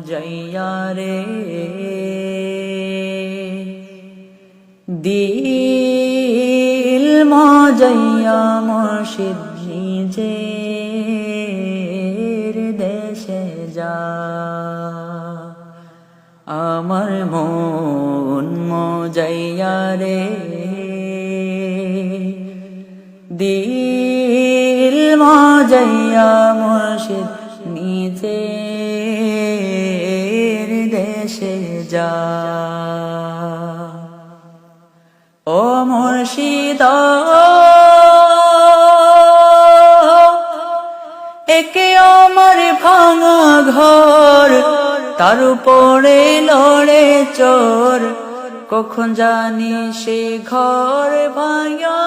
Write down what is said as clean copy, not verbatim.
মজাইয়া রে দিল মজাইয়া মুর্শিদ নিজের দেশে যা আমার মন মজাইয়া রে দিল মজাইয়া মুর্শিদ নিজের দেশে যা ও মুর্শিদ একে আমার ভাঙা ঘর তার উপরে লড়ে চোর কখন জানি সে ঘর ভাঙা